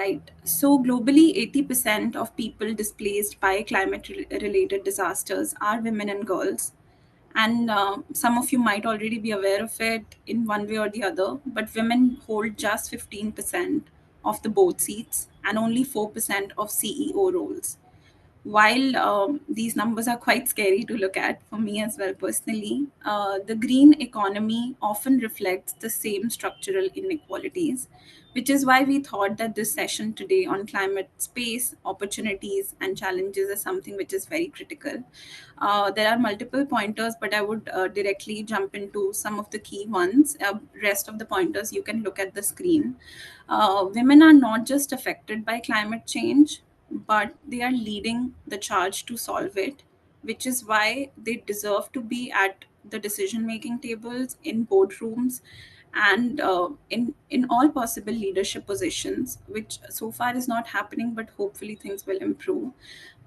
Right. So globally, 80% of people displaced by climate related disasters are women and girls. And some of you might already be aware of it in one way or the other, but women hold just 15% of the board seats and only 4% of CEO roles. While these numbers are quite scary to look at for me as well personally, the green economy often reflects the same structural inequalities, which is why we thought that this session today on climate space, opportunities, and challenges is something which is very critical. There are multiple pointers, but I would directly jump into some of the key ones. Rest of the pointers you can look at the screen. Women are not just affected by climate change, but they are leading the charge to solve it, which is why they deserve to be at the decision making tables, in boardrooms, and in all possible leadership positions, which so far is not happening, but hopefully things will improve.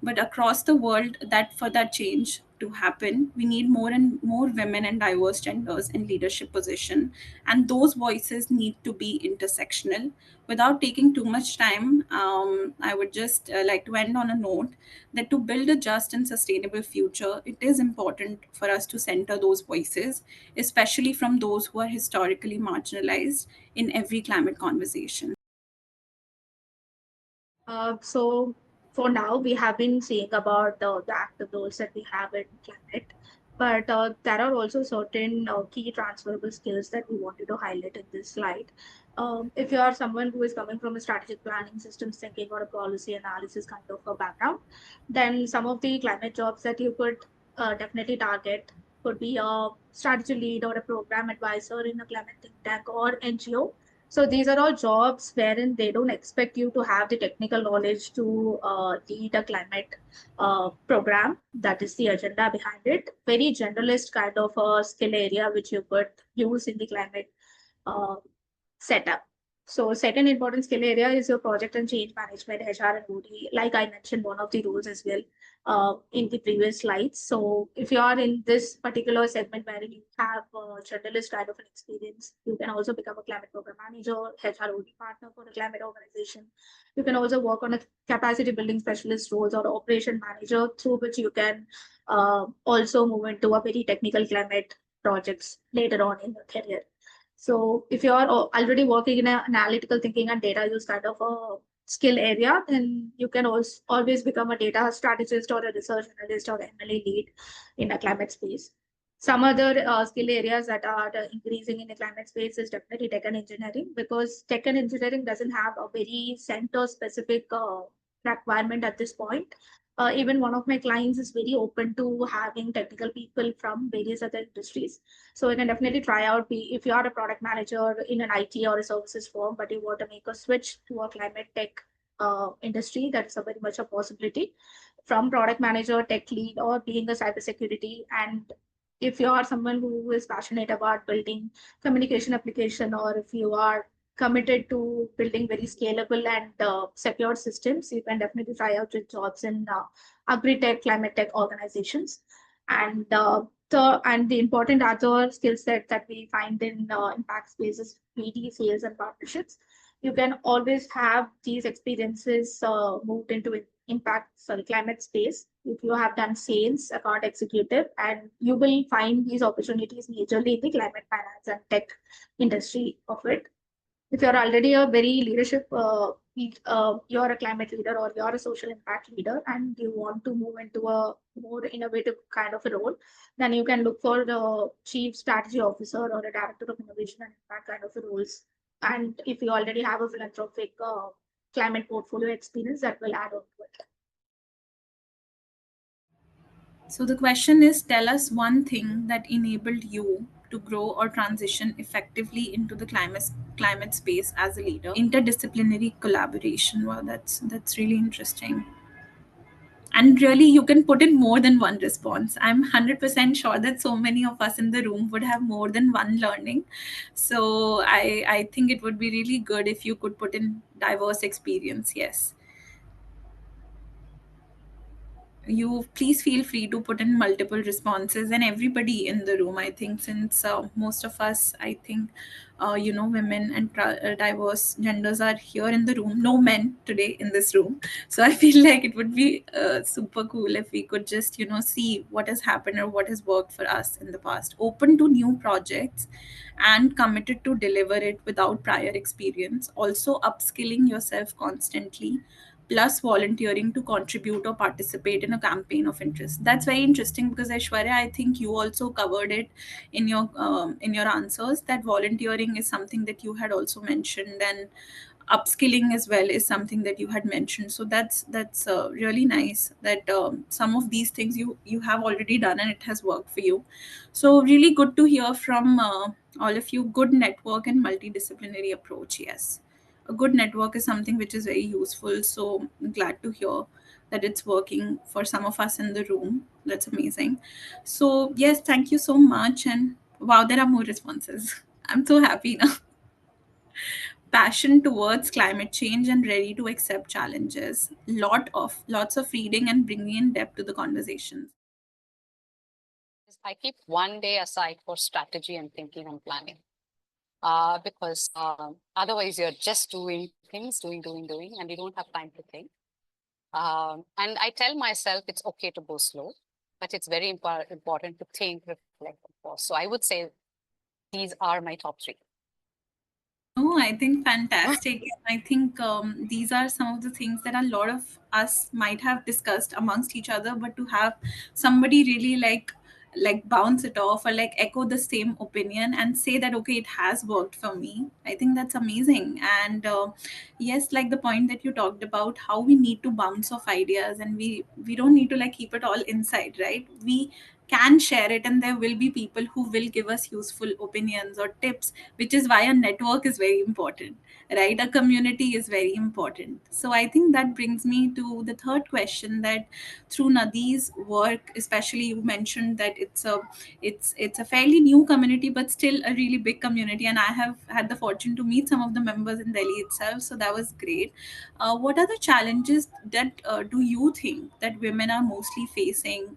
But across the world, that for that change to happen, we need more and more women and diverse genders in leadership position, and those voices need to be intersectional. Without taking too much time, I would just like to end on a note that to build a just and sustainable future, it is important for us to center those voices, especially from those who are historically marginalized in every climate conversation. So for now, we have been seeing about the active roles that we have in climate, but there are also certain key transferable skills that we wanted to highlight in this slide. If you are someone who is coming from a strategic planning, systems thinking, or a policy analysis kind of a background, then some of the climate jobs that you could definitely target could be a strategy lead or a program advisor in a climate think tank or NGO. So these are all jobs wherein they don't expect you to have the technical knowledge to lead a climate program. That is the agenda behind it. Very generalist kind of a skill area which you could use in the climate uh, setup. So second important skill area is your project and change management, HR and OD. Like I mentioned, one of the rules as well in the previous slides. So if you are in this particular segment where you have a journalist kind of an experience, you can also become a climate program manager, HR OD partner for a climate organization. You can also work on a capacity building specialist roles or operation manager through which you can also move into a very technical climate projects later on in your career. So if you are already working in an analytical thinking and data use kind of a skill area, then you can also always become a data strategist or a research analyst or MLA lead in a climate space. Some other skill areas that are increasing in the climate space is definitely tech and engineering, because tech and engineering doesn't have a very center specific requirement at this point. Even one of my clients is very open to having technical people from various other industries. So you can definitely try out if you are a product manager in an IT or a services firm, but you want to make a switch to a climate tech industry, that's a very much a possibility. From product manager, tech lead, or being a cybersecurity. And if you are someone who is passionate about building communication application, or if you are committed to building very scalable and secure systems, you can definitely try out your jobs in agri-tech, climate tech organizations. And the important other skill set that we find in impact spaces, BD, sales, and partnerships. You can always have these experiences moved into climate space. If you have done sales, account executive, and you will find these opportunities majorly in the climate finance and tech industry of it. If you're already a very leadership, you're a climate leader or you're a social impact leader and you want to move into a more innovative kind of a role, then you can look for the chief strategy officer or a director of innovation and impact kind of a roles. And if you already have a philanthropic climate portfolio experience, that will add on to it. So the question is, tell us one thing that enabled you to grow or transition effectively into the climate space as a leader. Interdisciplinary collaboration. Wow, that's really interesting. And really, you can put in more than one response. I'm 100% sure that so many of us in the room would have more than one learning. So I think it would be really good if you could put in diverse experience. Yes. you please feel free to put in multiple responses, and everybody in the room, I think, since most of us, I think, women and diverse genders are here in the room, no men today in this room. So I feel like it would be super cool if we could just see what has happened or what has worked for us in the past, open to new projects and committed to deliver it without prior experience, also upskilling yourself constantly, plus volunteering to contribute or participate in a campaign of interest. That's very interesting because Aishwarya, I think you also covered it in your answers, that volunteering is something that you had also mentioned, and upskilling as well is something that you had mentioned. So that's really nice that some of these things you have already done and it has worked for you. So really good to hear from all of you. Good network and multidisciplinary approach. Yes, a good network is something which is very useful. So I'm glad to hear that it's working for some of us in the room. That's amazing. So yes, thank you so much. And wow, there are more responses. I'm so happy now. Passion towards climate change and ready to accept challenges. Lots of reading and bringing in depth to the conversations. I keep one day aside for strategy and thinking and planning. Because otherwise you're just doing things, doing, and you don't have time to think. And I tell myself it's okay to go slow, but it's very important to think, reflect, and pause. So I would say these are my top three. Oh, I think fantastic. I think these are some of the things that a lot of us might have discussed amongst each other, but to have somebody really like bounce it off or like echo the same opinion and say that okay, it has worked for me. I think that's amazing. And yes, like the point that you talked about, how we need to bounce off ideas, and we don't need to like keep it all inside, right? We can share it, and there will be people who will give us useful opinions or tips, which is why a network is very important, right? A community is very important. So I think that brings me to the third question, that through Nadi's work, especially, you mentioned that it's a fairly new community but still a really big community, and I have had the fortune to meet some of the members in Delhi itself, so that was great. What are the challenges that do you think that women are mostly facing?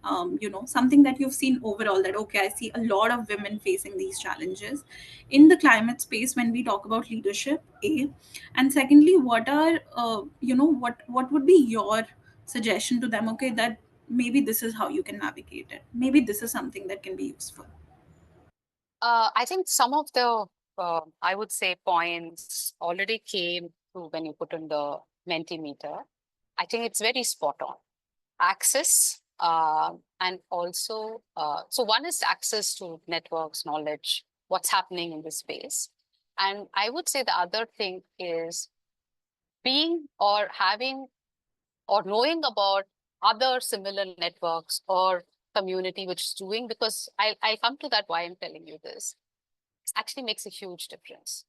Something that you've seen overall, that okay, I see a lot of women facing these challenges in the climate space when we talk about leadership. A, and secondly, what are what would be your suggestion to them? Okay, that maybe this is how you can navigate it. Maybe this is something that can be useful. I think some of the, I would say, points already came through when you put in the Mentimeter. I think it's very spot on. Access, and also, so one is access to networks, knowledge, what's happening in this space. And I would say the other thing is being or having or knowing about other similar networks or community which is doing, because I come to that why I'm telling you this. It actually makes a huge difference.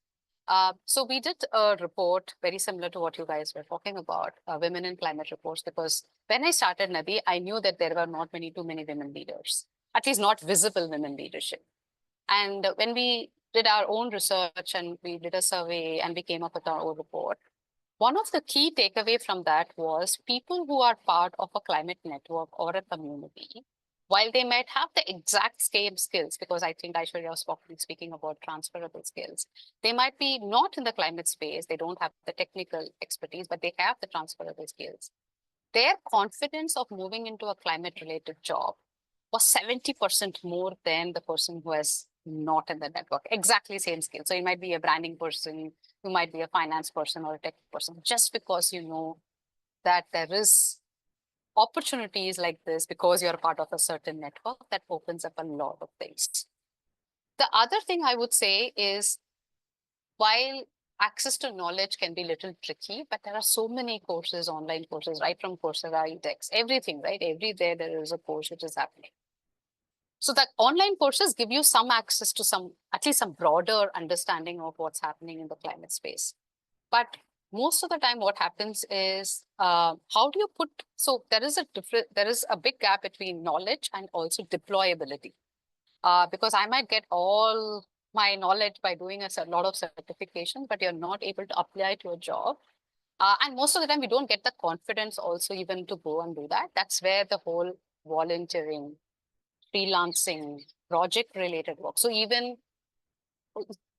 So we did a report very similar to what you guys were talking about, women in climate reports, because when I started Nadhi, I knew that there were not too many women leaders, at least not visible women leadership. And when we did our own research and we did a survey and we came up with our own report, one of the key takeaway from that was people who are part of a climate network or a community, while they might have the exact same skills, because I think Aishwarya was speaking about transferable skills, they might be not in the climate space, they don't have the technical expertise, but they have the transferable skills. Their confidence of moving into a climate related job was 70% more than the person who has not in the network, exactly same skill. So you might be a branding person, you might be a finance person or a tech person, just because you know that there is opportunities like this because you're part of a certain network that opens up a lot of things. The other thing I would say is, while access to knowledge can be a little tricky, but there are so many courses, online courses, right from Coursera, edX, everything, right? Every day there is a course which is happening. So that online courses give you some access to some, at least some broader understanding of what's happening in the climate space. But most of the time, what happens is, how do you put? So there is a big gap between knowledge and also deployability. Because I might get all my knowledge by doing a lot of certifications, but you're not able to apply to a job And most of the time, we don't get the confidence also even to go and do that. That's where the whole volunteering, freelancing, project related work. So even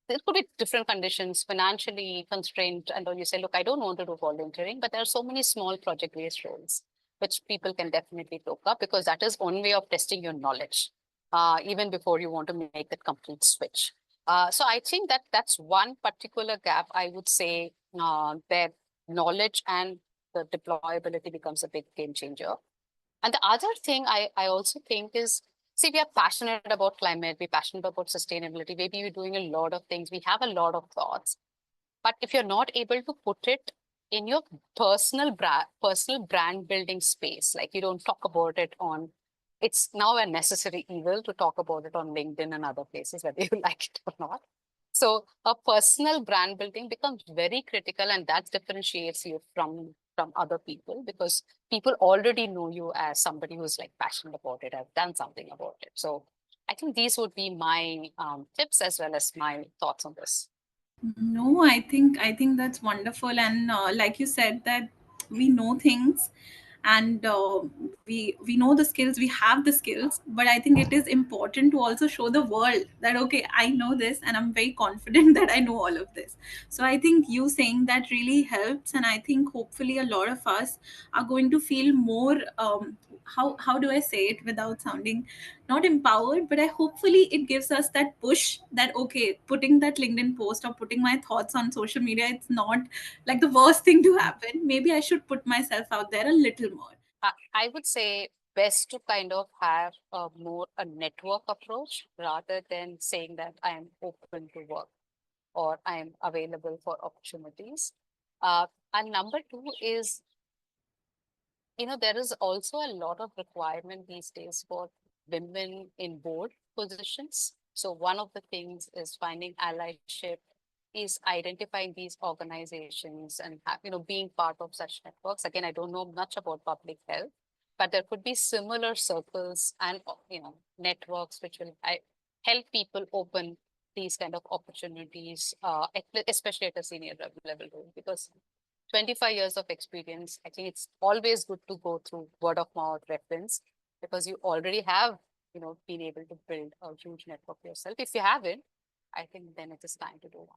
there could be different conditions, financially constrained, and then you say, look, I don't want to do volunteering, but there are so many small project based roles which people can definitely look up, because that is one way of testing your knowledge, even before you want to make that complete switch. So I think that that's one particular gap. I would say that knowledge and the deployability becomes a big game changer. And the other thing I also think is, see, we are passionate about climate, we're passionate about sustainability. Maybe we're doing a lot of things, we have a lot of thoughts. But if you're not able to put it in your personal brand building space, like you don't talk about it on, it's now a necessary evil to talk about it on LinkedIn and other places, whether you like it or not. So a personal brand building becomes very critical, and that differentiates you from other people, because people already know you as somebody who's like passionate about it, have done something about it. So I think these would be my tips as well as my thoughts on this. No, I think that's wonderful, and like you said, that we know things, and we know the skills, we have the skills, but I think it is important to also show the world that okay, I know this, and I'm very confident that I know all of this. So I think you saying that really helps, and I think hopefully a lot of us are going to feel more. How do I say it without sounding not empowered, but I hopefully it gives us that push that okay, putting that LinkedIn post or putting my thoughts on social media, it's not like the worst thing to happen. Maybe I should put myself out there a little more. I would say best to kind of have a more a network approach rather than saying that I am open to work or I am available for opportunities. And number two is, there is also a lot of requirement these days for women in board positions. So one of the things is finding allyship, is identifying these organizations and being part of such networks. Again, I don't know much about public health, but there could be similar circles and networks which will help people open these kind of opportunities, especially at a senior level role, because 25 years of experience, I think it's always good to go through word of mouth reference, because you already have, been able to build a huge network yourself. If you haven't, I think then it is time to do one.